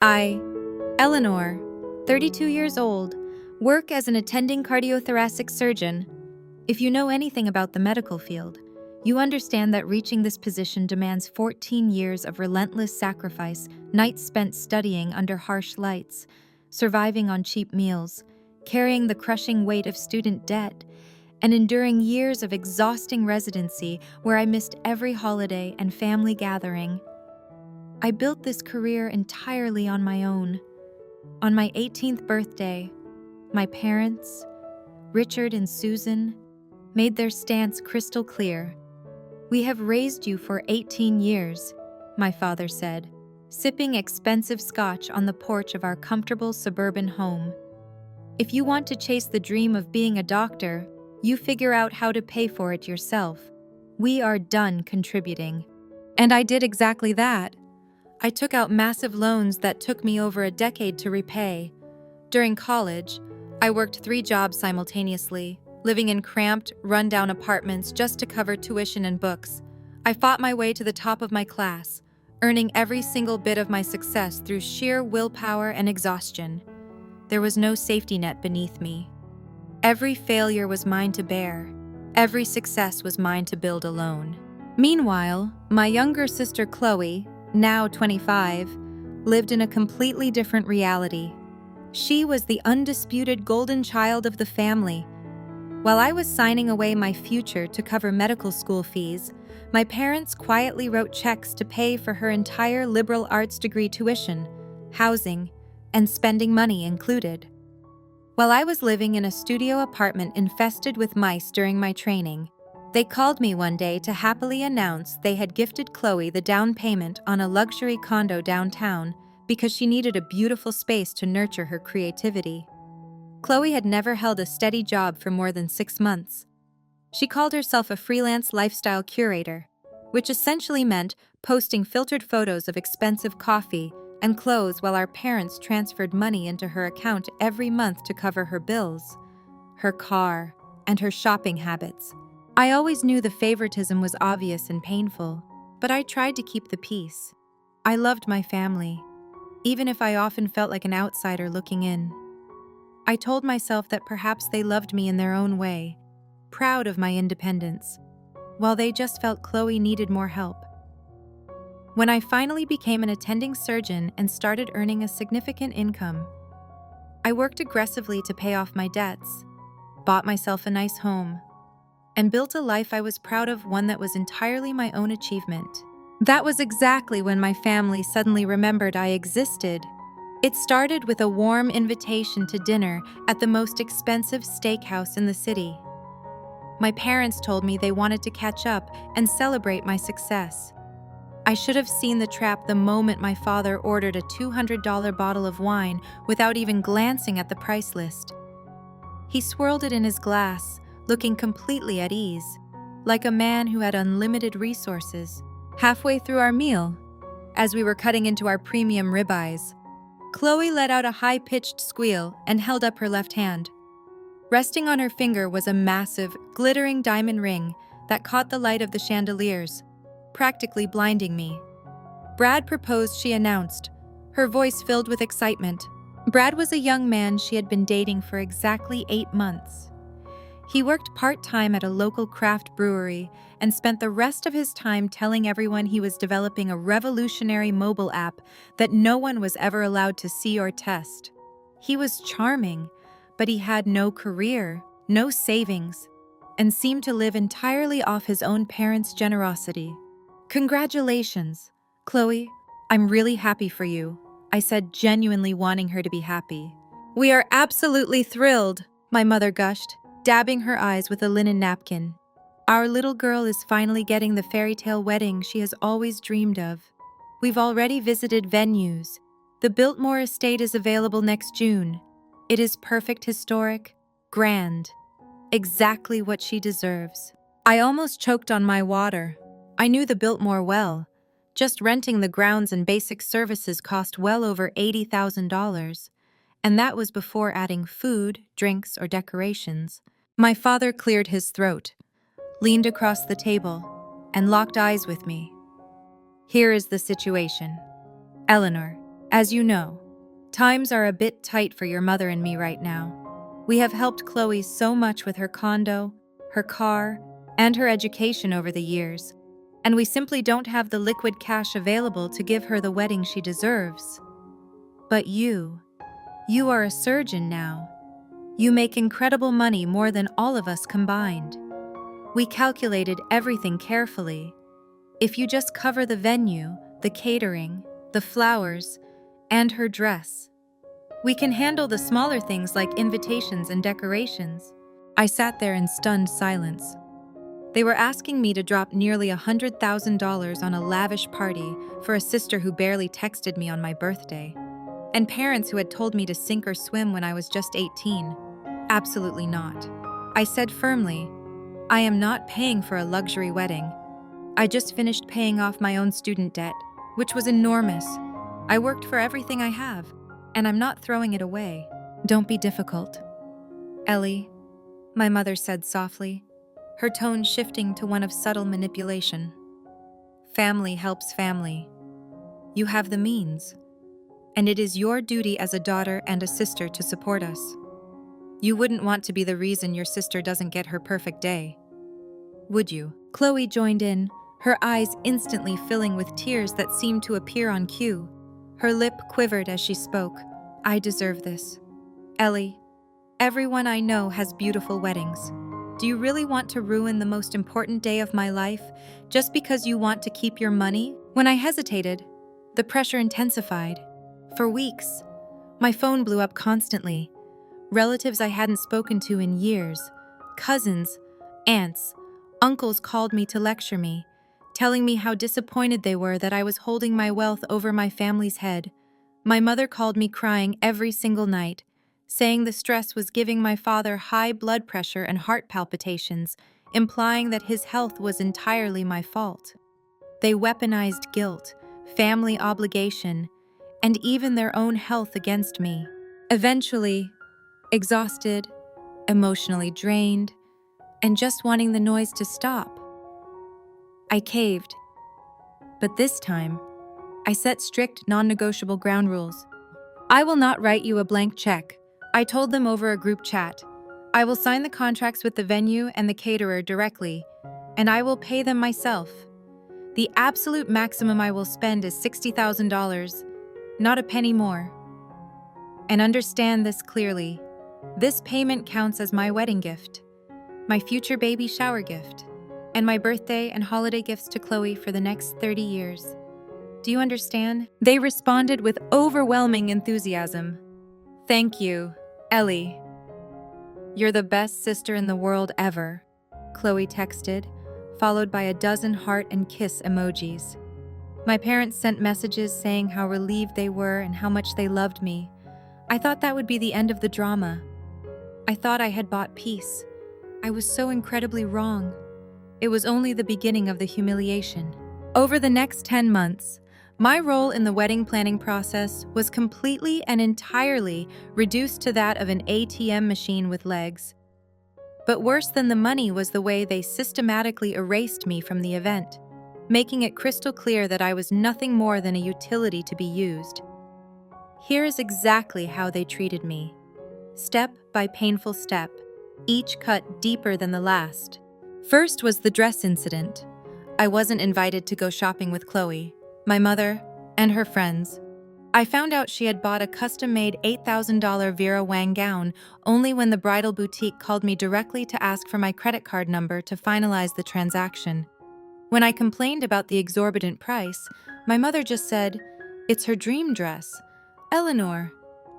I, Eleanor, 32 years old, work as an attending cardiothoracic surgeon. If you know anything about the medical field, you understand that reaching this position demands 14 years of relentless sacrifice, nights spent studying under harsh lights, surviving on cheap meals, carrying the crushing weight of student debt, and enduring years of exhausting residency where I missed every holiday and family gathering. I built this career entirely on my own. On my 18th birthday, my parents, Richard and Susan, made their stance crystal clear. "We have raised you for 18 years, my father said, sipping expensive scotch on the porch of our comfortable suburban home. "If you want to chase the dream of being a doctor, you figure out how to pay for it yourself. We are done contributing." And I did exactly that. I took out massive loans that took me over a decade to repay. During college, I worked 3 jobs simultaneously, living in cramped, run-down apartments just to cover tuition and books. I fought my way to the top of my class, earning every single bit of my success through sheer willpower and exhaustion. There was no safety net beneath me. Every failure was mine to bear. Every success was mine to build alone. Meanwhile, my younger sister Chloe, now 25, lived in a completely different reality. She was the undisputed golden child of the family. While I was signing away my future to cover medical school fees, my parents quietly wrote checks to pay for her entire liberal arts degree tuition, housing, and spending money included. While I was living in a studio apartment infested with mice during my training, they called me one day to happily announce they had gifted Chloe the down payment on a luxury condo downtown because she needed a beautiful space to nurture her creativity. Chloe had never held a steady job for more than 6 months. She called herself a freelance lifestyle curator, which essentially meant posting filtered photos of expensive coffee and clothes while our parents transferred money into her account every month to cover her bills, her car, and her shopping habits. I always knew the favoritism was obvious and painful, but I tried to keep the peace. I loved my family, even if I often felt like an outsider looking in. I told myself that perhaps they loved me in their own way, proud of my independence, while they just felt Chloe needed more help. When I finally became an attending surgeon and started earning a significant income, I worked aggressively to pay off my debts, bought myself a nice home, and built a life I was proud of, one that was entirely my own achievement. That was exactly when my family suddenly remembered I existed. It started with a warm invitation to dinner at the most expensive steakhouse in the city. My parents told me they wanted to catch up and celebrate my success. I should have seen the trap the moment my father ordered a $200 bottle of wine without even glancing at the price list. He swirled it in his glass, looking completely at ease, like a man who had unlimited resources. Halfway through our meal, as we were cutting into our premium ribeyes, Chloe let out a high-pitched squeal and held up her left hand. Resting on her finger was a massive, glittering diamond ring that caught the light of the chandeliers, practically blinding me. "Brad proposed," she announced, her voice filled with excitement. Brad was a young man she had been dating for exactly 8 months. He worked part-time at a local craft brewery and spent the rest of his time telling everyone he was developing a revolutionary mobile app that no one was ever allowed to see or test. He was charming, but he had no career, no savings, and seemed to live entirely off his own parents' generosity. "Congratulations, Chloe. I'm really happy for you," I said, genuinely wanting her to be happy. "We are absolutely thrilled," my mother gushed, dabbing her eyes with a linen napkin. "Our little girl is finally getting the fairy tale wedding she has always dreamed of. We've already visited venues. The Biltmore estate is available next June. It is perfect, historic, grand. Exactly what she deserves." I almost choked on my water. I knew the Biltmore well. Just renting the grounds and basic services cost well over $80,000, and that was before adding food, drinks, or decorations. My father cleared his throat, leaned across the table, and locked eyes with me. "Here is the situation. Eleanor, As you know, times are a bit tight for your mother and me right now. We have helped Chloe so much with her condo, her car, and her education over the years, and we simply don't have the liquid cash available to give her the wedding she deserves. But you are a surgeon now. You make incredible money, more than all of us combined. We calculated everything carefully. If you just cover the venue, the catering, the flowers, and her dress, we can handle the smaller things like invitations and decorations. I sat there in stunned silence. They were asking me to drop nearly $100,000 on a lavish party for a sister who barely texted me on my birthday, and parents who had told me to sink or swim when I was just 18. Absolutely not. I said firmly, I am not paying for a luxury wedding. I just finished paying off my own student debt, which was enormous. I worked for everything I have, and I'm not throwing it away. Don't be difficult. Ellie, my mother said softly, her tone shifting to one of subtle manipulation. Family helps family. You have the means, and it is your duty as a daughter and a sister to support us. You wouldn't want to be the reason your sister doesn't get her perfect day, would you? Chloe joined in, her eyes instantly filling with tears that seemed to appear on cue. Her lip quivered as she spoke. I deserve this. Ellie, everyone I know has beautiful weddings. Do you really want to ruin the most important day of my life just because you want to keep your money? When I hesitated, the pressure intensified. For weeks, my phone blew up constantly. Relatives I hadn't spoken to in years, cousins, aunts, uncles called me to lecture me, telling me how disappointed they were that I was holding my wealth over my family's head. My mother called me crying every single night, saying the stress was giving my father high blood pressure and heart palpitations, implying that his health was entirely my fault. They weaponized guilt, family obligation, and even their own health against me. Eventually, exhausted, emotionally drained, and just wanting the noise to stop, I caved. But this time, I set strict, non-negotiable ground rules. I will not write you a blank check. I told them over a group chat. I will sign the contracts with the venue and the caterer directly, and I will pay them myself. The absolute maximum I will spend is $60,000, not a penny more. And understand this clearly. This payment counts as my wedding gift, my future baby shower gift, and my birthday and holiday gifts to Chloe for the next 30 years. Do you understand? They responded with overwhelming enthusiasm. Thank you, Ellie. You're the best sister in the world ever, Chloe texted, followed by a dozen heart and kiss emojis. My parents sent messages saying how relieved they were and how much they loved me. I thought that would be the end of the drama. I thought I had bought peace. I was so incredibly wrong. It was only the beginning of the humiliation. Over the next 10 months, my role in the wedding planning process was completely and entirely reduced to that of an ATM machine with legs. But worse than the money was the way they systematically erased me from the event, making it crystal clear that I was nothing more than a utility to be used. Here is exactly how they treated me. Step by painful step, each cut deeper than the last. First was the dress incident. I wasn't invited to go shopping with Chloe, my mother, and her friends. I found out she had bought a custom-made $8,000 Vera Wang gown only when the bridal boutique called me directly to ask for my credit card number to finalize the transaction. When I complained about the exorbitant price, my mother just said, "It's her dream dress. Eleanor,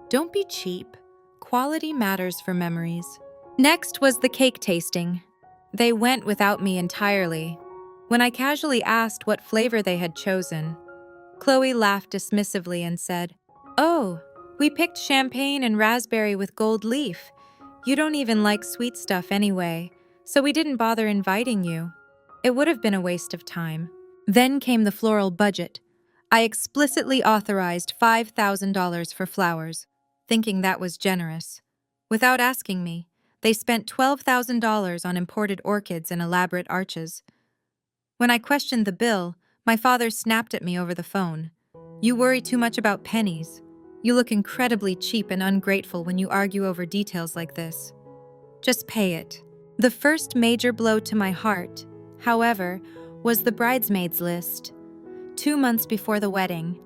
don't be cheap. Quality matters for memories." Next was the cake tasting. They went without me entirely. When I casually asked what flavor they had chosen, Chloe laughed dismissively and said, "Oh, we picked champagne and raspberry with gold leaf. You don't even like sweet stuff anyway, so we didn't bother inviting you. It would have been a waste of time." Then came the floral budget. I explicitly authorized $5,000 for flowers, thinking that was generous. Without asking me, they spent $12,000 on imported orchids and elaborate arches. When I questioned the bill, my father snapped at me over the phone. You worry too much about pennies. You look incredibly cheap and ungrateful when you argue over details like this. Just pay it. The first major blow to my heart, however, was the bridesmaids list. 2 months before the wedding,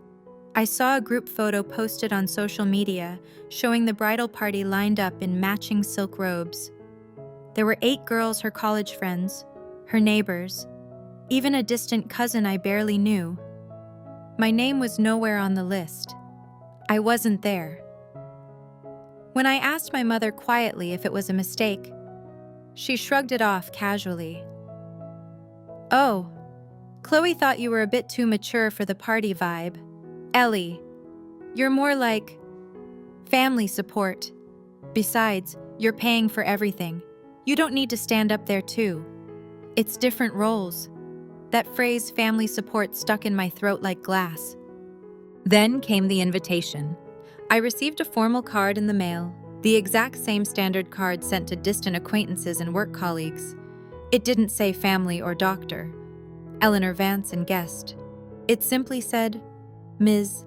I saw a group photo posted on social media showing the bridal party lined up in matching silk robes. There were 8 girls, her college friends, her neighbors, even a distant cousin I barely knew. My name was nowhere on the list. I wasn't there. When I asked my mother quietly if it was a mistake, she shrugged it off casually. "Oh, Chloe thought you were a bit too mature for the party vibe. Ellie, you're more like family support. Besides, you're paying for everything. You don't need to stand up there too. It's different roles." That phrase, family support, stuck in my throat like glass. Then came the invitation. I received a formal card in the mail, the exact same standard card sent to distant acquaintances and work colleagues. It didn't say family or doctor, Eleanor Vance and guest. It simply said, Ms.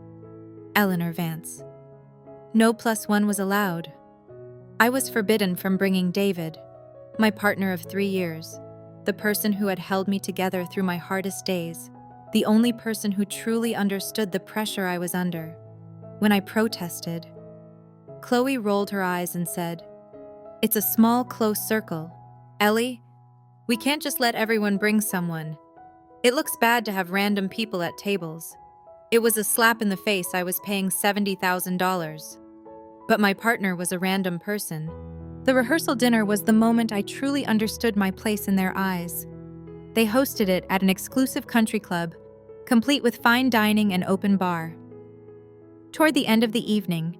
Eleanor Vance. No +1 was allowed. I was forbidden from bringing David, my partner of 3 years, the person who had held me together through my hardest days, the only person who truly understood the pressure I was under. When I protested, Chloe rolled her eyes and said, "It's a small, close circle. Ellie, we can't just let everyone bring someone. It looks bad to have random people at tables." It was a slap in the face. I was paying $70,000. But my partner was a random person. The rehearsal dinner was the moment I truly understood my place in their eyes. They hosted it at an exclusive country club, complete with fine dining and open bar. Toward the end of the evening,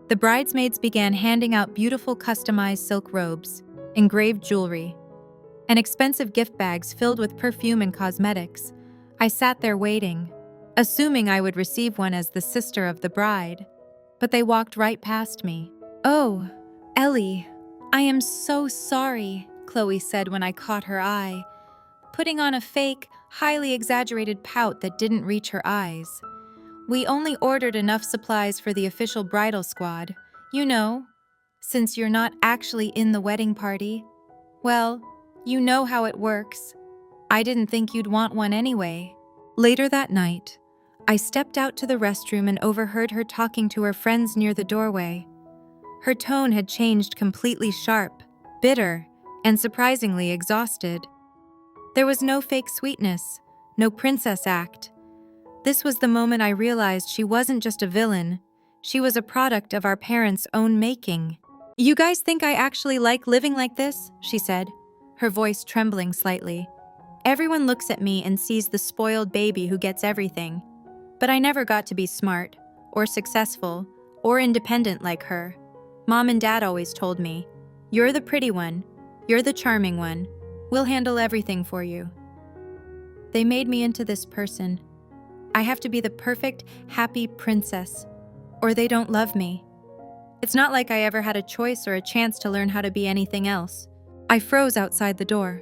the bridesmaids began handing out beautiful customized silk robes, engraved jewelry, and expensive gift bags filled with perfume and cosmetics. I sat there waiting, assuming I would receive one as the sister of the bride, but they walked right past me. "Oh, Ellie, I am so sorry," Chloe said when I caught her eye, putting on a fake, highly exaggerated pout that didn't reach her eyes. "We only ordered enough supplies for the official bridal squad. You know, since you're not actually in the wedding party. Well, you know how it works. I didn't think you'd want one anyway." Later that night, I stepped out to the restroom and overheard her talking to her friends near the doorway. Her tone had changed, completely sharp, bitter, and surprisingly exhausted. There was no fake sweetness, no princess act. This was the moment I realized she wasn't just a villain, she was a product of our parents' own making. "You guys think I actually like living like this?" she said, her voice trembling slightly. "Everyone looks at me and sees the spoiled baby who gets everything. But I never got to be smart, or successful, or independent like her. Mom and Dad always told me, 'You're the pretty one, you're the charming one, we'll handle everything for you.' They made me into this person. I have to be the perfect, happy princess, or they don't love me. It's not like I ever had a choice or a chance to learn how to be anything else." I froze outside the door.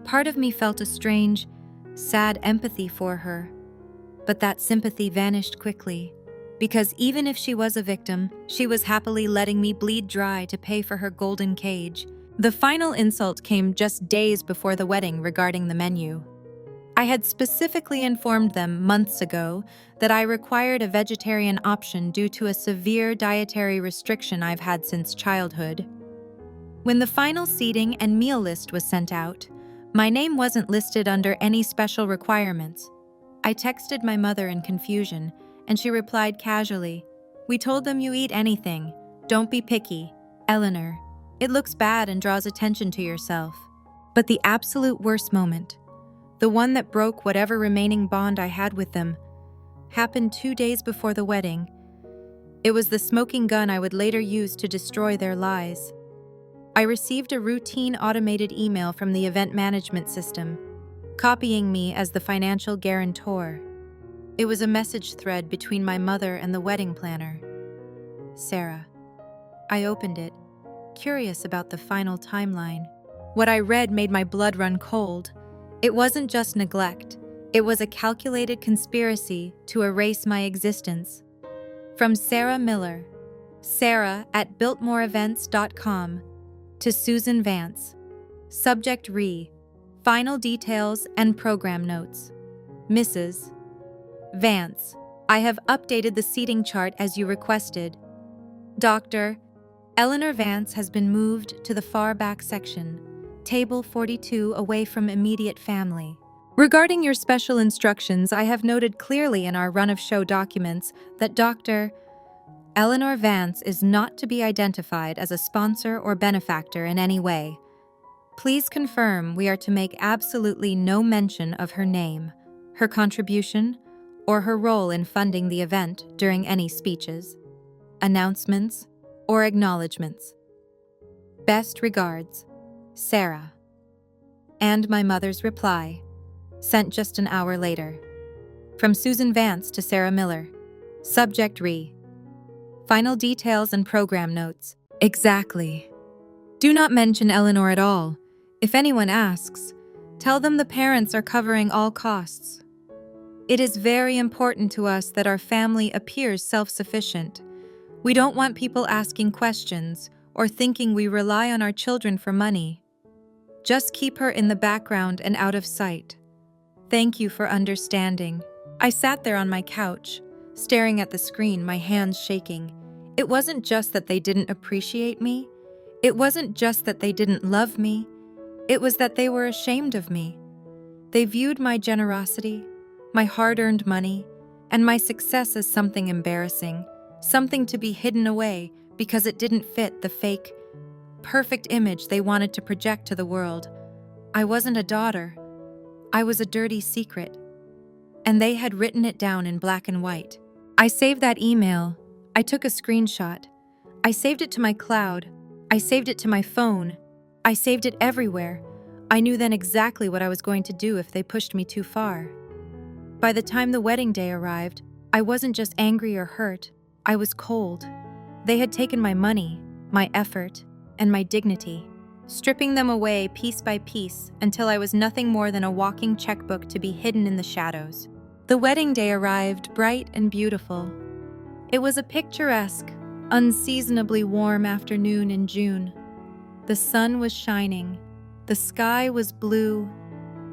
Part of me felt a strange, sad empathy for her. But that sympathy vanished quickly, because even if she was a victim, she was happily letting me bleed dry to pay for her golden cage. The final insult came just days before the wedding regarding the menu. I had specifically informed them months ago that I required a vegetarian option due to a severe dietary restriction I've had since childhood. When the final seating and meal list was sent out, my name wasn't listed under any special requirements. I texted my mother in confusion, and she replied casually, "We told them you eat anything. Don't be picky. Eleanor, it looks bad and draws attention to yourself." But the absolute worst moment, the one that broke whatever remaining bond I had with them, happened 2 days before the wedding. It was the smoking gun I would later use to destroy their lies. I received a routine automated email from the event management system, copying me as the financial guarantor. It was a message thread between my mother and the wedding planner, Sarah. I opened it, curious about the final timeline. What I read made my blood run cold. It wasn't just neglect, It was a calculated conspiracy to erase my existence. From Sarah Miller, Sarah@biltmoreevents.com, to Susan Vance. Subject Final details and program notes. Mrs. Vance, I have updated the seating chart as you requested. Dr. Eleanor Vance has been moved to the far back section, table 42, away from immediate family. Regarding your special instructions, I have noted clearly in our run-of-show documents that Dr. Eleanor Vance is not to be identified as a sponsor or benefactor in any way. Please confirm we are to make absolutely no mention of her name, her contribution, or her role in funding the event during any speeches, announcements, or acknowledgments. Best regards, Sarah. And my mother's reply, sent just an hour later. From Susan Vance to Sarah Miller. Subject Final details and program notes. Exactly. Do not mention Eleanor at all. If anyone asks, tell them the parents are covering all costs. It is very important to us that our family appears self-sufficient. We don't want people asking questions or thinking we rely on our children for money. Just keep her in the background and out of sight. Thank you for understanding. I sat there on my couch, staring at the screen, my hands shaking. It wasn't just that they didn't appreciate me. It wasn't just that they didn't love me. It was that they were ashamed of me. They viewed my generosity, my hard-earned money, and my success as something embarrassing, something to be hidden away because it didn't fit the fake, perfect image they wanted to project to the world. I wasn't a daughter. I was a dirty secret. And they had written it down in black and white. I saved that email. I took a screenshot. I saved it to my cloud. I saved it to my phone. I saved it everywhere. I knew then exactly what I was going to do if they pushed me too far. By the time the wedding day arrived, I wasn't just angry or hurt. I was cold. They had taken my money, my effort, and my dignity, stripping them away piece by piece until I was nothing more than a walking checkbook to be hidden in the shadows. The wedding day arrived bright and beautiful. It was a picturesque, unseasonably warm afternoon in June. The sun was shining, the sky was blue,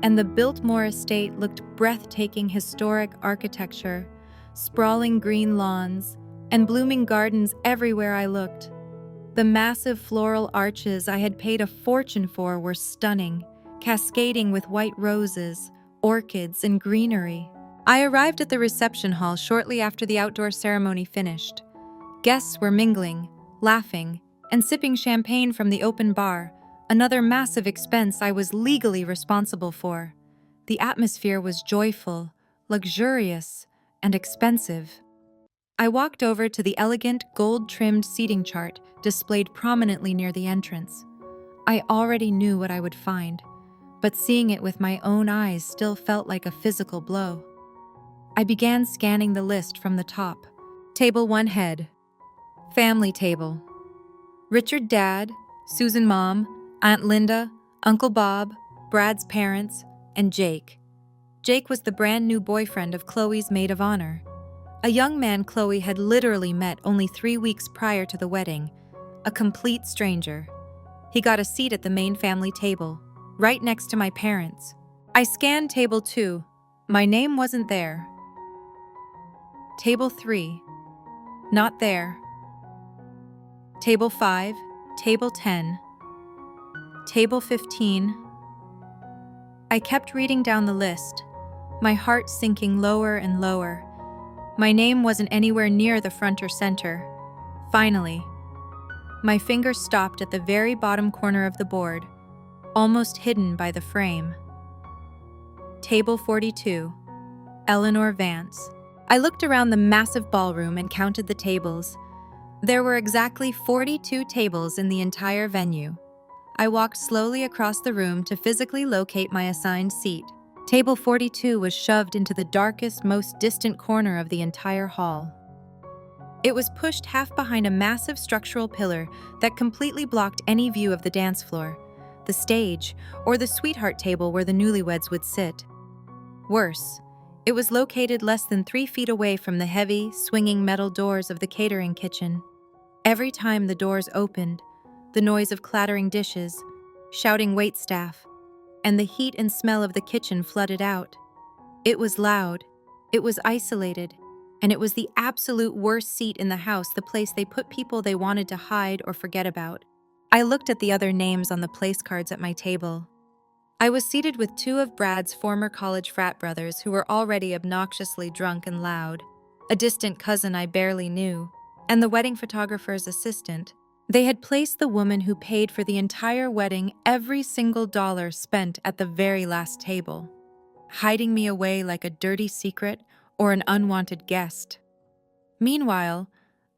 and the Biltmore estate looked breathtaking historic architecture, sprawling green lawns, and blooming gardens everywhere I looked. The massive floral arches I had paid a fortune for were stunning, cascading with white roses, orchids, and greenery. I arrived at the reception hall shortly after the outdoor ceremony finished. Guests were mingling, laughing, and sipping champagne from the open bar, another massive expense I was legally responsible for. The atmosphere was joyful, luxurious, and expensive. I walked over to the elegant, gold-trimmed seating chart displayed prominently near the entrance. I already knew what I would find, but seeing it with my own eyes still felt like a physical blow. I began scanning the list from the top. Table 1 head. Family table. Richard Dad, Susan Mom, Aunt Linda, Uncle Bob, Brad's parents, and Jake. Jake was the brand new boyfriend of Chloe's maid of honor. A young man Chloe had literally met only 3 weeks prior to the wedding, a complete stranger. He got a seat at the main family table, right next to my parents. I scanned table 2. My name wasn't there. Table 3. Not there. Table 5, Table 10, Table 15. I kept reading down the list, my heart sinking lower and lower. My name wasn't anywhere near the front or center. Finally, my finger stopped at the very bottom corner of the board, almost hidden by the frame. Table 42, Eleanor Vance. I looked around the massive ballroom and counted the tables. There were exactly 42 tables in the entire venue. I walked slowly across the room to physically locate my assigned seat. Table 42 was shoved into the darkest, most distant corner of the entire hall. It was pushed half behind a massive structural pillar that completely blocked any view of the dance floor, the stage, or the sweetheart table where the newlyweds would sit. Worse, it was located less than 3 feet away from the heavy, swinging metal doors of the catering kitchen. Every time the doors opened, the noise of clattering dishes, shouting waitstaff, and the heat and smell of the kitchen flooded out. It was loud, it was isolated, and it was the absolute worst seat in the house, the place they put people they wanted to hide or forget about. I looked at the other names on the place cards at my table. I was seated with 2 of Brad's former college frat brothers who were already obnoxiously drunk and loud, a distant cousin I barely knew, and the wedding photographer's assistant. They had placed the woman who paid for the entire wedding every single dollar spent at the very last table, hiding me away like a dirty secret or an unwanted guest. Meanwhile,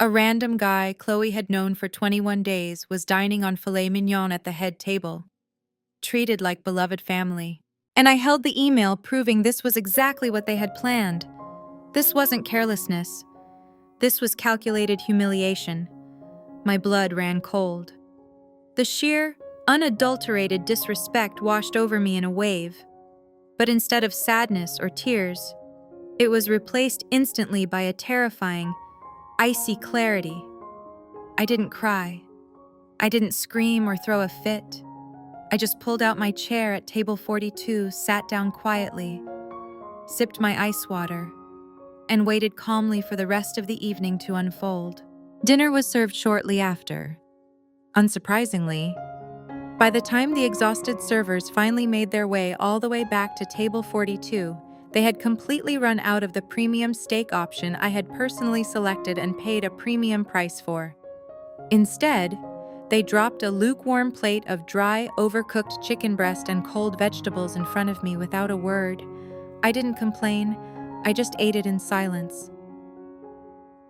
a random guy Chloe had known for 21 days was dining on filet mignon at the head table, treated like beloved family. And I held the email proving this was exactly what they had planned. This wasn't carelessness. This was calculated humiliation. My blood ran cold. The sheer, unadulterated disrespect washed over me in a wave. But instead of sadness or tears, it was replaced instantly by a terrifying, icy clarity. I didn't cry. I didn't scream or throw a fit. I just pulled out my chair at table 42, sat down quietly, sipped my ice water, and waited calmly for the rest of the evening to unfold. Dinner was served shortly after. Unsurprisingly, by the time the exhausted servers finally made their way all the way back to table 42, they had completely run out of the premium steak option I had personally selected and paid a premium price for. Instead, they dropped a lukewarm plate of dry, overcooked chicken breast and cold vegetables in front of me without a word. I didn't complain, I just ate it in silence.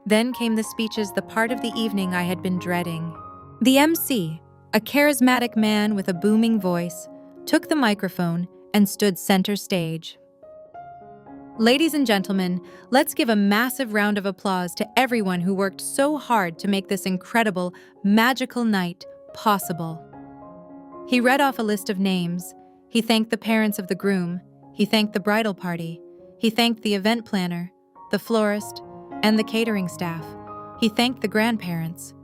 Then came the speeches, the part of the evening I had been dreading. The MC, a charismatic man with a booming voice, took the microphone and stood center stage. Ladies and gentlemen, let's give a massive round of applause to everyone who worked so hard to make this incredible, magical night possible. He read off a list of names. He thanked the parents of the groom. He thanked the bridal party. He thanked the event planner, the florist, and the catering staff. He thanked the grandparents.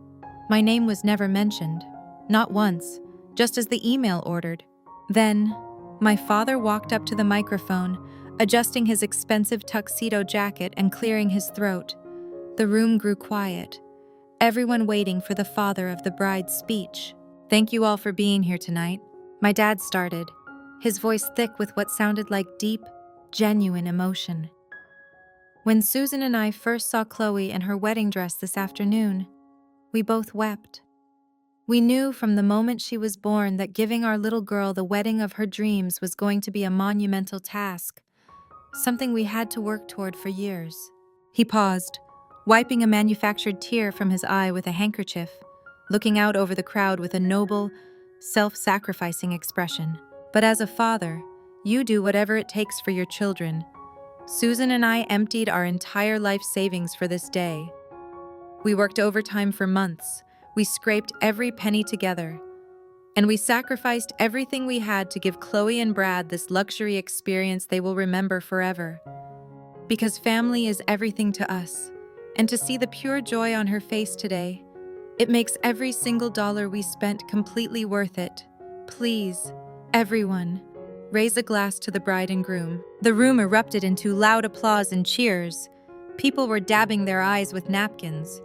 My name was never mentioned, not once, just as the email ordered. Then, my father walked up to the microphone, adjusting his expensive tuxedo jacket and clearing his throat. The room grew quiet, everyone waiting for the father of the bride's speech. "Thank you all for being here tonight," my dad started, his voice thick with what sounded like deep, genuine emotion. When Susan and I first saw Chloe in her wedding dress this afternoon, we both wept. We knew from the moment she was born that giving our little girl the wedding of her dreams was going to be a monumental task, something we had to work toward for years. He paused, wiping a manufactured tear from his eye with a handkerchief, looking out over the crowd with a noble, self-sacrificing expression. "But as a father, you do whatever it takes for your children." Susan and I emptied our entire life savings for this day. We worked overtime for months. We scraped every penny together. And we sacrificed everything we had to give Chloe and Brad this luxury experience they will remember forever. Because family is everything to us. And to see the pure joy on her face today, it makes every single dollar we spent completely worth it. Please, everyone, raise a glass to the bride and groom. The room erupted into loud applause and cheers. People were dabbing their eyes with napkins.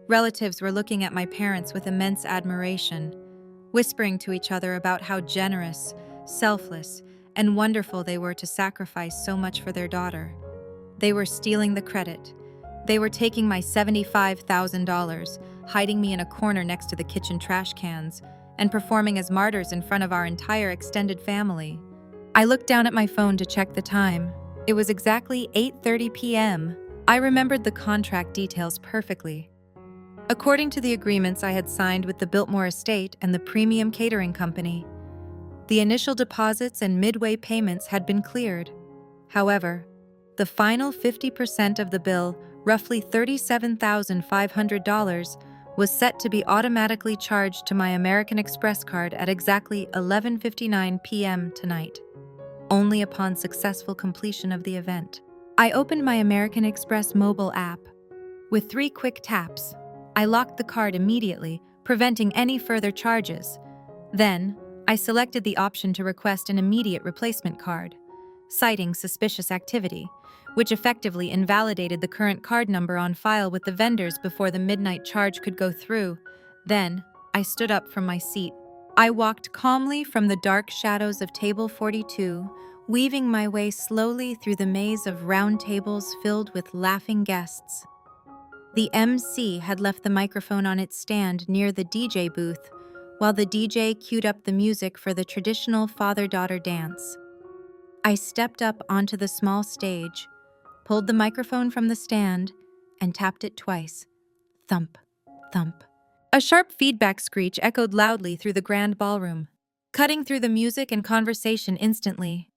Relatives were looking at my parents with immense admiration, whispering to each other about how generous, selfless, and wonderful they were to sacrifice so much for their daughter. They were stealing the credit. They were taking my $75,000, hiding me in a corner next to the kitchen trash cans, and performing as martyrs in front of our entire extended family. I looked down at my phone to check the time. It was exactly 8:30 p.m. I remembered the contract details perfectly. According to the agreements I had signed with the Biltmore Estate and the premium catering company, the initial deposits and midway payments had been cleared. However, the final 50% of the bill, roughly $37,500, was set to be automatically charged to my American Express card at exactly 11:59 p.m. tonight. only upon successful completion of the event. I opened my American Express mobile app. With 3 quick taps, I locked the card immediately, preventing any further charges. Then, I selected the option to request an immediate replacement card, citing suspicious activity, which effectively invalidated the current card number on file with the vendors before the midnight charge could go through. Then, I stood up from my seat. I walked calmly from the dark shadows of table 42, weaving my way slowly through the maze of round tables filled with laughing guests. The MC had left the microphone on its stand near the DJ booth, while the DJ queued up the music for the traditional father-daughter dance. I stepped up onto the small stage, pulled the microphone from the stand, and tapped it twice. Thump, thump. A sharp feedback screech echoed loudly through the grand ballroom, cutting through the music and conversation instantly.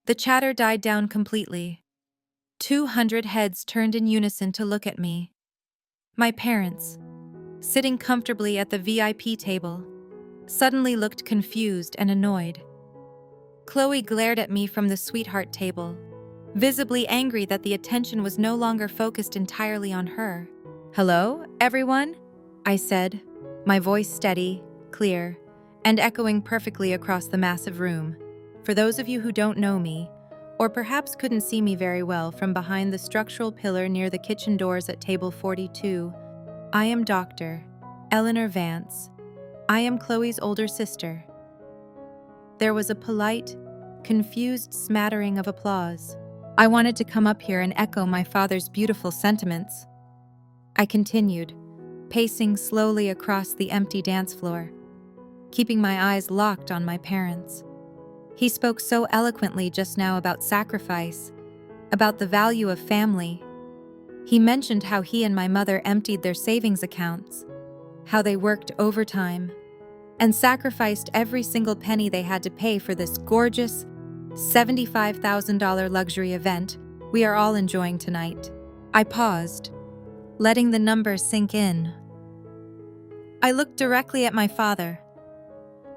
The chatter died down completely. 200 heads turned in unison to look at me. My parents, sitting comfortably at the VIP table, suddenly looked confused and annoyed. Chloe glared at me from the sweetheart table, visibly angry that the attention was no longer focused entirely on her. "Hello, everyone?" I said, my voice steady, clear, and echoing perfectly across the massive room. For those of you who don't know me, or perhaps couldn't see me very well from behind the structural pillar near the kitchen doors at table 42, I am Dr. Eleanor Vance. I am Chloe's older sister. There was a polite, confused smattering of applause. I wanted to come up here and echo my father's beautiful sentiments. I continued, pacing slowly across the empty dance floor, keeping my eyes locked on my parents. He spoke so eloquently just now about sacrifice, about the value of family. He mentioned how he and my mother emptied their savings accounts, how they worked overtime, and sacrificed every single penny they had to pay for this gorgeous $75,000 luxury event we are all enjoying tonight. I paused, letting the numbers sink in. I looked directly at my father.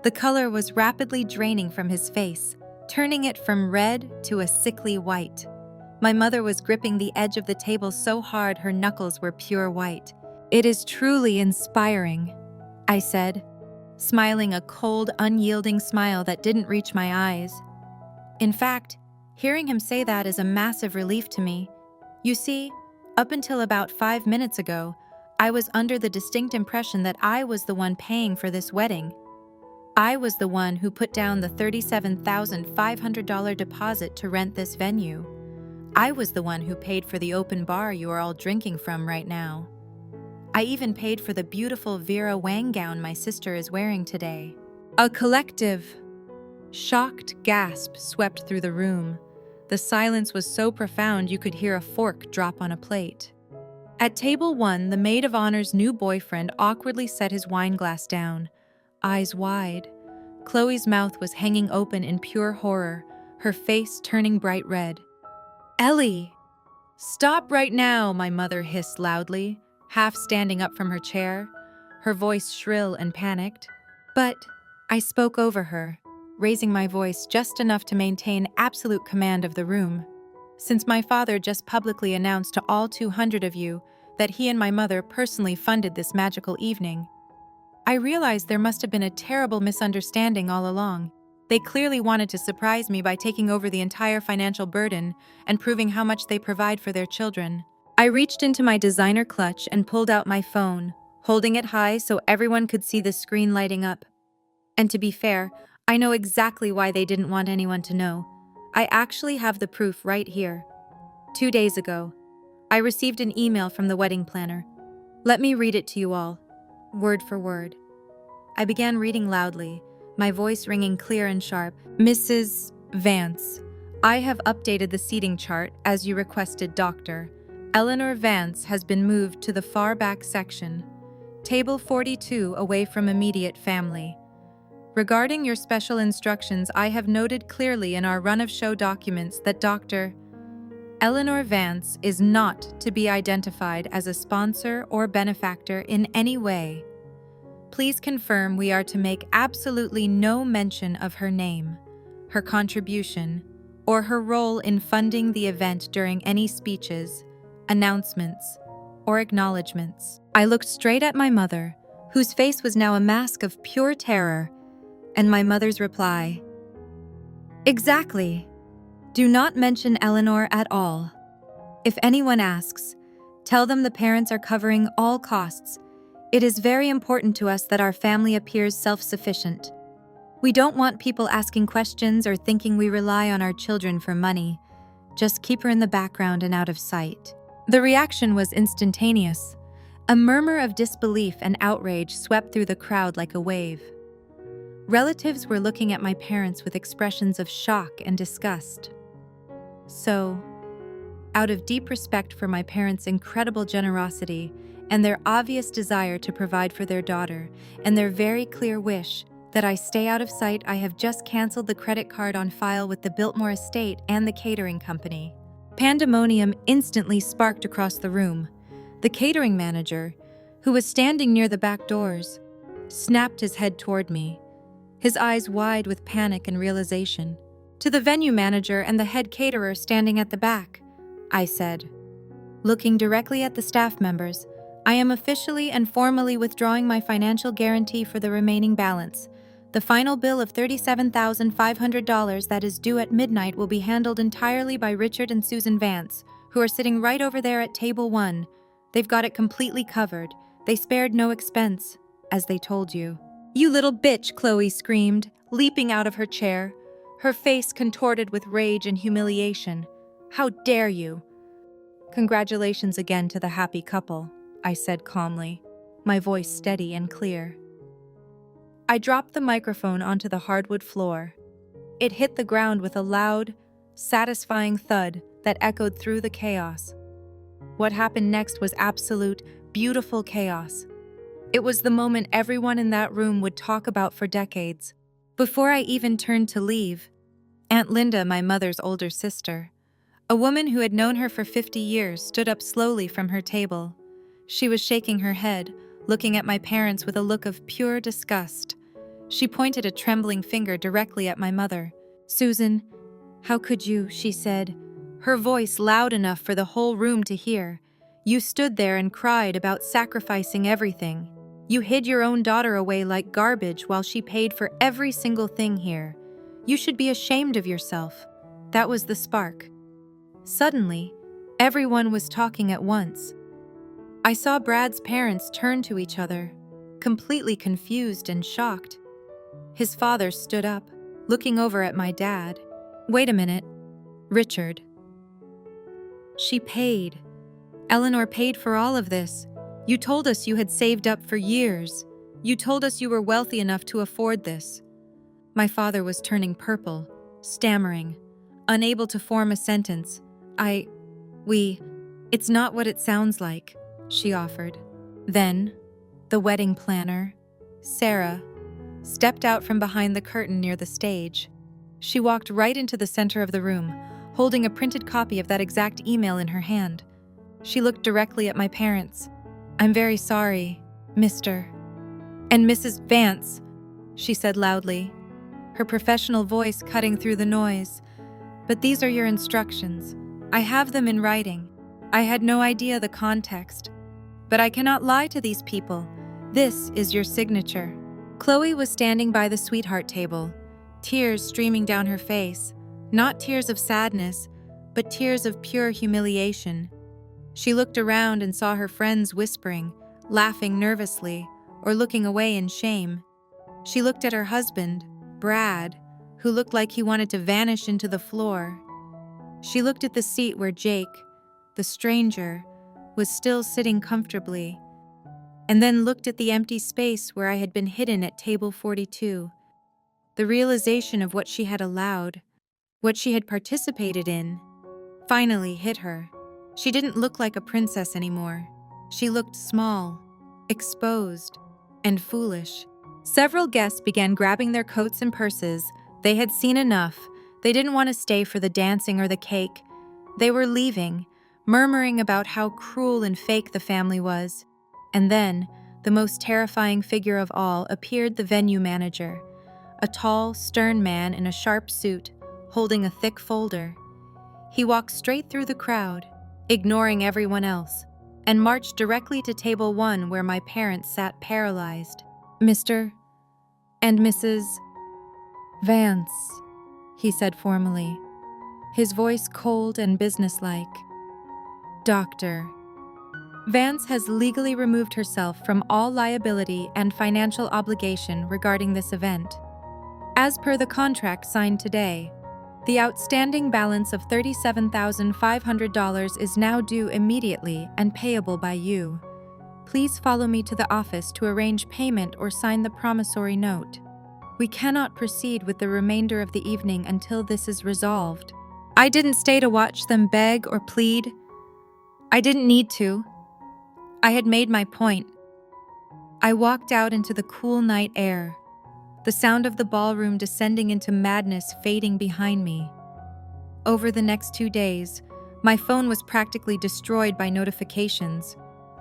The color was rapidly draining from his face, turning it from red to a sickly white. My mother was gripping the edge of the table so hard her knuckles were pure white. "It is truly inspiring," I said, smiling a cold, unyielding smile that didn't reach my eyes. In fact, hearing him say that is a massive relief to me. You see, up until about 5 minutes ago, I was under the distinct impression that I was the one paying for this wedding. I was the one who put down the $37,500 deposit to rent this venue. I was the one who paid for the open bar you are all drinking from right now. I even paid for the beautiful Vera Wang gown my sister is wearing today. A collective, shocked gasp swept through the room. The silence was so profound you could hear a fork drop on a plate. At table 1, the maid of honor's new boyfriend awkwardly set his wine glass down, eyes wide. Chloe's mouth was hanging open in pure horror, her face turning bright red. "Ellie! Stop right now," my mother hissed loudly, half standing up from her chair, her voice shrill and panicked. But I spoke over her, raising my voice just enough to maintain absolute command of the room. Since my father just publicly announced to all 200 of you that he and my mother personally funded this magical evening, I realized there must have been a terrible misunderstanding all along. They clearly wanted to surprise me by taking over the entire financial burden and proving how much they provide for their children. I reached into my designer clutch and pulled out my phone, holding it high so everyone could see the screen lighting up. And to be fair, I know exactly why they didn't want anyone to know. I actually have the proof right here. 2 days ago, I received an email from the wedding planner. Let me read it to you all, word for word. I began reading loudly, my voice ringing clear and sharp. "Mrs. Vance, I have updated the seating chart as you requested, Doctor. Eleanor Vance has been moved to the far back section, table 42, away from immediate family. Regarding your special instructions, I have noted clearly in our run-of-show documents that Dr. Eleanor Vance is not to be identified as a sponsor or benefactor in any way. Please confirm we are to make absolutely no mention of her name, her contribution, or her role in funding the event during any speeches, announcements, or acknowledgments. I looked straight at my mother, whose face was now a mask of pure terror, and my mother's reply: "Exactly. Do not mention Eleanor at all. If anyone asks, tell them the parents are covering all costs. It is very important to us that our family appears self-sufficient. We don't want people asking questions or thinking we rely on our children for money. Just keep her in the background and out of sight." The reaction was instantaneous. A murmur of disbelief and outrage swept through the crowd like a wave. Relatives were looking at my parents with expressions of shock and disgust. So, out of deep respect for my parents' incredible generosity and their obvious desire to provide for their daughter, and their very clear wish that I stay out of sight, I have just canceled the credit card on file with the Biltmore estate and the catering company. Pandemonium instantly sparked across the room. The catering manager, who was standing near the back doors, snapped his head toward me, his eyes wide with panic and realization. "To the venue manager and the head caterer standing at the back," I said. Looking directly at the staff members, "I am officially and formally withdrawing my financial guarantee for the remaining balance. The final bill of $37,500 that is due at midnight will be handled entirely by Richard and Susan Vance, who are sitting right over there at table 1. They've got it completely covered. They spared no expense, as they told you." "You little bitch!" Chloe screamed, leaping out of her chair, her face contorted with rage and humiliation. "How dare you!" "Congratulations again to the happy couple," I said calmly, my voice steady and clear. I dropped the microphone onto the hardwood floor. It hit the ground with a loud, satisfying thud that echoed through the chaos. What happened next was absolute, beautiful chaos. It was the moment everyone in that room would talk about for decades. Before I even turned to leave, Aunt Linda, my mother's older sister, a woman who had known her for 50 years, stood up slowly from her table. She was shaking her head, looking at my parents with a look of pure disgust. She pointed a trembling finger directly at my mother. "Susan, how could you?" she said, her voice loud enough for the whole room to hear. "You stood there and cried about sacrificing everything. You hid your own daughter away like garbage while she paid for every single thing here. You should be ashamed of yourself." That was the spark. Suddenly, everyone was talking at once. I saw Brad's parents turn to each other, completely confused and shocked. His father stood up, looking over at my dad. "Wait a minute, Richard. She paid. Eleanor paid for all of this. You told us you had saved up for years. You told us you were wealthy enough to afford this." My father was turning purple, stammering, unable to form a sentence. It's not what it sounds like," she offered. Then, the wedding planner, Sarah, stepped out from behind the curtain near the stage. She walked right into the center of the room, holding a printed copy of that exact email in her hand. She looked directly at my parents. "I'm very sorry, Mr. and Mrs. Vance," she said loudly, her professional voice cutting through the noise. "But these are your instructions. I have them in writing. I had no idea the context. But I cannot lie to these people. This is your signature." Chloe was standing by the sweetheart table, tears streaming down her face, not tears of sadness, but tears of pure humiliation. She looked around and saw her friends whispering, laughing nervously, or looking away in shame. She looked at her husband, Brad, who looked like he wanted to vanish into the floor. She looked at the seat where Jake, the stranger, was still sitting comfortably, and then looked at the empty space where I had been hidden at table 42. The realization of what she had allowed, what she had participated in, finally hit her. She didn't look like a princess anymore. She looked small, exposed, and foolish. Several guests began grabbing their coats and purses. They had seen enough. They didn't want to stay for the dancing or the cake. They were leaving, murmuring about how cruel and fake the family was. And then, the most terrifying figure of all, appeared the venue manager, a tall, stern man in a sharp suit, holding a thick folder. He walked straight through the crowd, ignoring everyone else, and marched directly to table 1 where my parents sat paralyzed. "Mr. and Mrs. Vance," he said formally, his voice cold and businesslike. "Doctor Vance has legally removed herself from all liability and financial obligation regarding this event. As per the contract signed today, the outstanding balance of $37,500 is now due immediately and payable by you. Please follow me to the office to arrange payment or sign the promissory note. We cannot proceed with the remainder of the evening until this is resolved." I didn't stay to watch them beg or plead. I didn't need to. I had made my point. I walked out into the cool night air, the sound of the ballroom descending into madness fading behind me. Over the next 2 days, my phone was practically destroyed by notifications.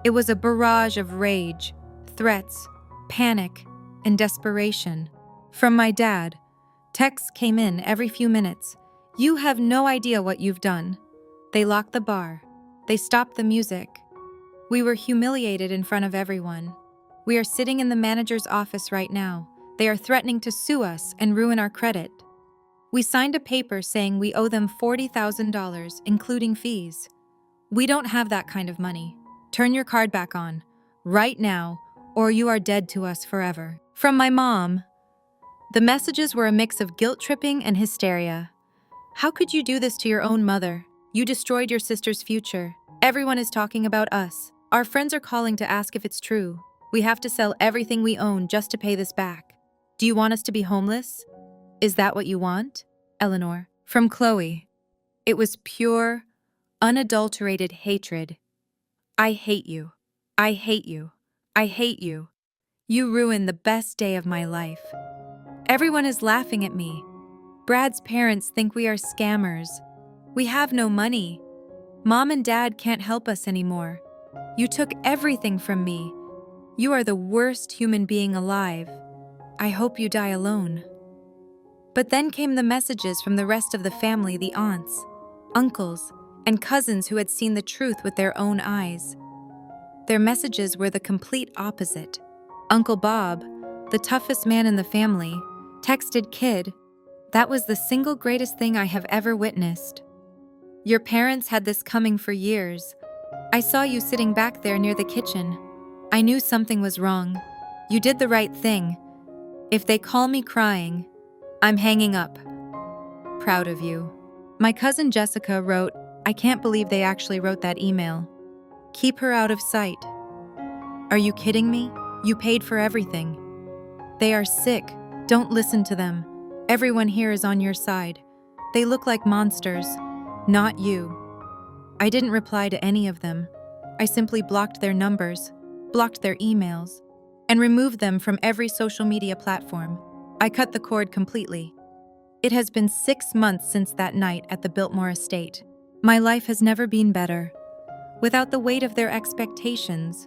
It was a barrage of rage, threats, panic, and desperation. From my dad, texts came in every few minutes. "You have no idea what you've done." They locked the bar. They stopped the music. We were humiliated in front of everyone. "We are sitting in the manager's office right now. They are threatening to sue us and ruin our credit." We signed a paper saying we owe them $40,000, including fees. "We don't have that kind of money. Turn your card back on, right now, or you are dead to us forever." From my mom. The messages were a mix of guilt-tripping and hysteria. "How could you do this to your own mother? You destroyed your sister's future. Everyone is talking about us. Our friends are calling to ask if it's true. We have to sell everything we own just to pay this back. Do you want us to be homeless? Is that what you want?" Eleanor. From Chloe. It was pure, unadulterated hatred. "I hate you. I hate you. I hate you. You ruined the best day of my life. Everyone is laughing at me. Brad's parents think we are scammers. We have no money. Mom and Dad can't help us anymore. You took everything from me. You are the worst human being alive. I hope you die alone." But then came the messages from the rest of the family, the aunts, uncles, and cousins who had seen the truth with their own eyes. Their messages were the complete opposite. Uncle Bob, the toughest man in the family, texted Kid, "That was the single greatest thing I have ever witnessed. Your parents had this coming for years. I saw you sitting back there near the kitchen. I knew something was wrong. You did the right thing. If they call me crying, I'm hanging up. Proud of you." My cousin Jessica wrote, "I can't believe they actually wrote that email. Keep her out of sight. Are you kidding me? You paid for everything. They are sick. Don't listen to them. Everyone here is on your side. They look like monsters. Not you." I didn't reply to any of them. I simply blocked their numbers, blocked their emails, and removed them from every social media platform. I cut the cord completely. It has been 6 months since that night at the Biltmore estate. My life has never been better. Without the weight of their expectations,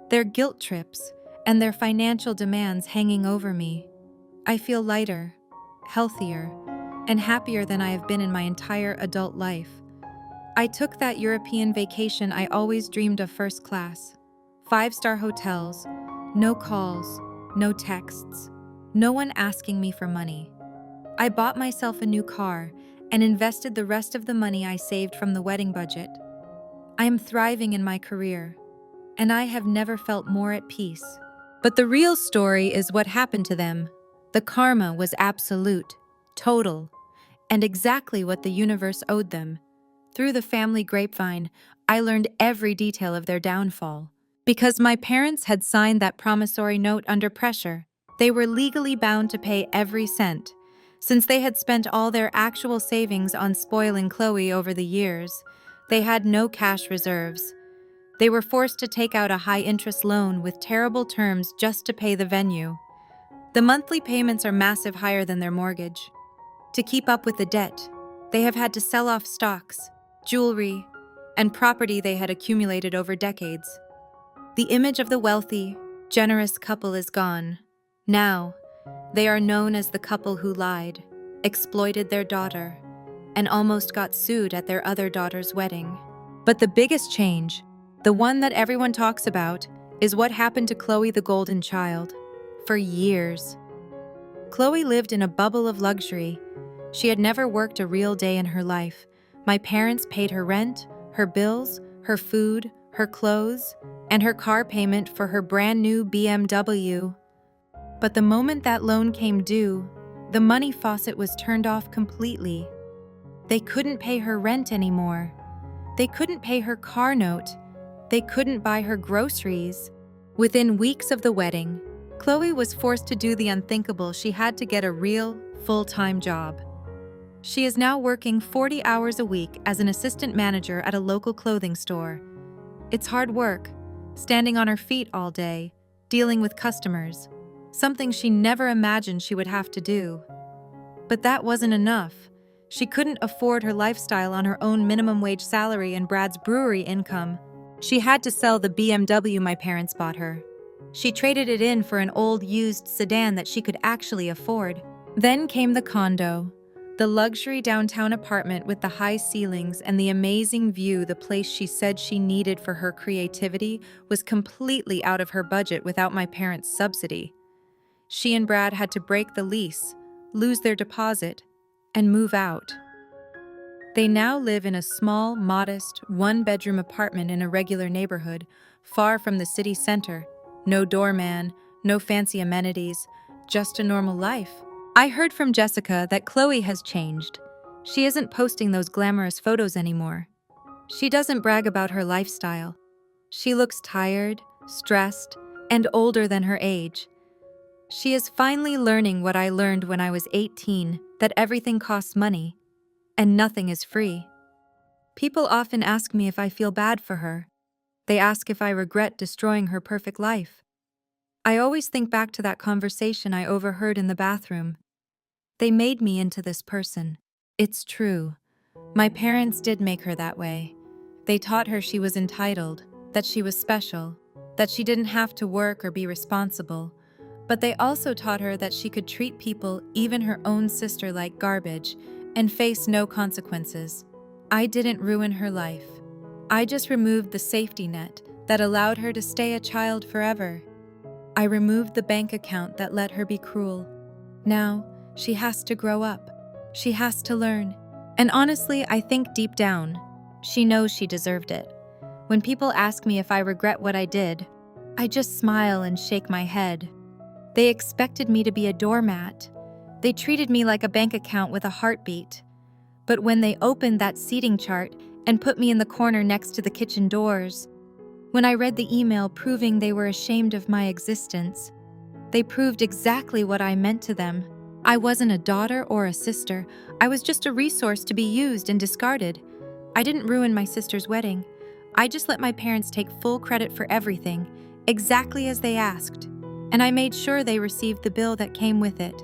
their guilt trips, and their financial demands hanging over me, I feel lighter, healthier, and happier than I have been in my entire adult life. I took that European vacation I always dreamed of, first class. 5-star hotels, no calls, no texts, no one asking me for money. I bought myself a new car and invested the rest of the money I saved from the wedding budget. I am thriving in my career, and I have never felt more at peace. But the real story is what happened to them. The karma was absolute, total, and exactly what the universe owed them. Through the family grapevine, I learned every detail of their downfall. Because my parents had signed that promissory note under pressure, they were legally bound to pay every cent. Since they had spent all their actual savings on spoiling Chloe over the years, they had no cash reserves. They were forced to take out a high-interest loan with terrible terms just to pay the venue. The monthly payments are massive, higher than their mortgage. To keep up with the debt, they have had to sell off stocks, jewelry, and property they had accumulated over decades. The image of the wealthy, generous couple is gone. Now, They are known as the couple who lied, exploited their daughter, and almost got sued at their other daughter's wedding. But the biggest change, the one that everyone talks about, is what happened to Chloe the golden child. For years, Chloe lived in a bubble of luxury. She had never worked a real day in her life. My parents paid her rent, her bills, her food, her clothes, and her car payment for her brand new BMW. But the moment that loan came due, the money faucet was turned off completely. They couldn't pay her rent anymore. They couldn't pay her car note. They couldn't buy her groceries. Within weeks of the wedding, Chloe was forced to do the unthinkable. She had to get a real, full-time job. She is now working 40 hours a week as an assistant manager at a local clothing store. It's hard work, standing on her feet all day, dealing with customers, something she never imagined she would have to do. But that wasn't enough. She couldn't afford her lifestyle on her own minimum wage salary and Brad's brewery income. She had to sell the BMW my parents bought her. She traded it in for an old used sedan that she could actually afford. Then came the condo, the luxury downtown apartment with the high ceilings and the amazing view. The place she said she needed for her creativity was completely out of her budget without my parents' subsidy. She and Brad had to break the lease, lose their deposit, and move out. They now live in a small, modest, one-bedroom apartment in a regular neighborhood, far from the city center. No doorman, no fancy amenities, just a normal life. I heard from Jessica that Chloe has changed. She isn't posting those glamorous photos anymore. She doesn't brag about her lifestyle. She looks tired, stressed, and older than her age. She is finally learning what I learned when I was 18, that everything costs money, and nothing is free. People often ask me if I feel bad for her. They ask if I regret destroying her perfect life. I always think back to that conversation I overheard in the bathroom. They made me into this person. It's true. My parents did make her that way. They taught her she was entitled, that she was special, that she didn't have to work or be responsible. But they also taught her that she could treat people, even her own sister, like garbage and face no consequences. I didn't ruin her life. I just removed the safety net that allowed her to stay a child forever. I removed the bank account that let her be cruel. Now, she has to grow up. She has to learn. And honestly, I think deep down, she knows she deserved it. When people ask me if I regret what I did, I just smile and shake my head. They expected me to be a doormat. They treated me like a bank account with a heartbeat. But when they opened that seating chart and put me in the corner next to the kitchen doors, when I read the email proving they were ashamed of my existence, they proved exactly what I meant to them. I wasn't a daughter or a sister. I was just a resource to be used and discarded. I didn't ruin my sister's wedding. I just let my parents take full credit for everything, exactly as they asked. And I made sure they received the bill that came with it.